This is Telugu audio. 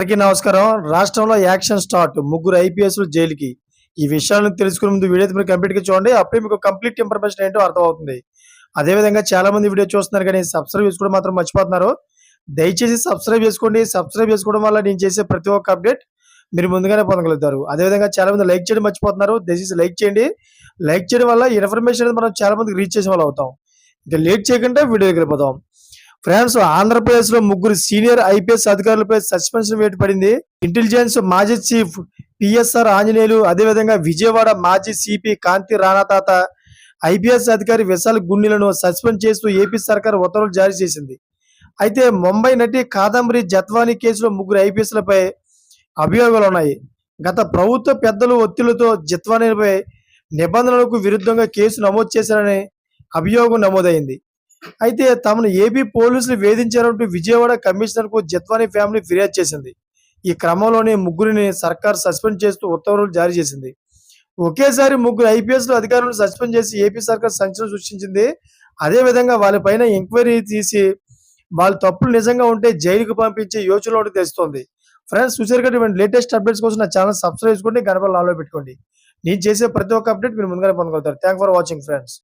అందరికీ నమస్కారం. రాష్ట్రంలో యాక్షన్ స్టార్ట్. ముగ్గురు ఐపీఎస్‌లు జైలుకి. ఈ విషయాలను తెలుసుకునే ముందు వీడియో అయితే మీరు కంప్లీట్‌గా చూడండి. అప్పుడే మీకు కంప్లీట్ ఇన్ఫర్మేషన్ ఏంటో అర్థమవుతుంది. అదేవిధంగా చాలామంది వీడియో చూస్తున్నారు కానీ సబ్స్క్రైబ్ చేసుకోవడం మాత్రం మర్చిపోతున్నారు. దయచేసి సబ్స్క్రైబ్ చేసుకోండి. సబ్స్క్రైబ్ చేసుకోవడం వల్ల నేను చేసే ప్రతి ఒక్క అప్డేట్ మీరు ముందుగానే పొందగలుగుతారు. అదేవిధంగా చాలామంది లైక్ చేయడం మర్చిపోతున్నారు. దయచేసి లైక్ చేయండి. లైక్ చేయడం వల్ల ఈ ఇన్ఫర్మేషన్ అనేది మనం చాలా మందికి రీచ్ చేసే వాళ్ళు అవుతాం. ఇక లేట్ చేయకుండా వీడియోకి వెళ్ళిపోదాం. ఫ్రెండ్స్, ఆంధ్రప్రదేశ్ లో ముగ్గురు సీనియర్ ఐపీఎస్ అధికారులపై సస్పెన్షన్ వేటు పడింది. ఇంటెలిజెన్స్ మాజీ చీఫ్ పిఎస్ఆర్ ఆంజనేయులు, అదేవిధంగా విజయవాడ మాజీ సిపి కాంతి రాణా తాత, ఐపీఎస్ అధికారి విశాల్ గున్నిలను సస్పెండ్ చేస్తూ ఏపీ సర్కార్ ఉత్తర్వులు జారీ చేసింది. అయితే ముంబై నటి కాదంబరి జత్వానీ కేసులో ముగ్గురు ఐపీఎస్లపై అభియోగాలు ఉన్నాయి. గత ప్రభుత్వ పెద్దలు ఒత్తిళ్లతో జత్వానీపై నిబంధనలకు విరుద్ధంగా కేసు నమోదు చేశారని అభియోగం నమోదైంది. అయితే తమను ఏపీ పోలీసులు వేధించారంటూ విజయవాడ కమిషనర్ కు జత్వానీ ఫ్యామిలీ ఫిర్యాదు చేసింది. ఈ క్రమంలోనే ముగ్గురిని సర్కార్ సస్పెండ్ చేస్తూ ఉత్తర్వులు జారీ చేసింది. ఒకేసారి ముగ్గురు ఐపీఎస్ అధికారులను సస్పెండ్ చేసి ఏపీ సర్కార్ సంచలనం సృష్టించింది. అదే విధంగా వాళ్ళపైన ఎంక్వైరీ తీసి వాళ్ళ తప్పులు నిజంగా ఉంటే జైలుకు పంపించే యోచనలో తెస్తోంది. ఫ్రెండ్స్, చూసారు కదా, ఇటువంటి లేటెస్ట్ అప్డేట్స్ కోసం నా ఛానల్ సబ్స్క్రైబ్ చేసుకోండి, గణపతి ఆన్లో పెట్టుకోండి. నేను చేసే ప్రతి ఒక్క అప్డేట్ మీరు ముందుగానే పొందగలుగుతారు. Thank for watching friends.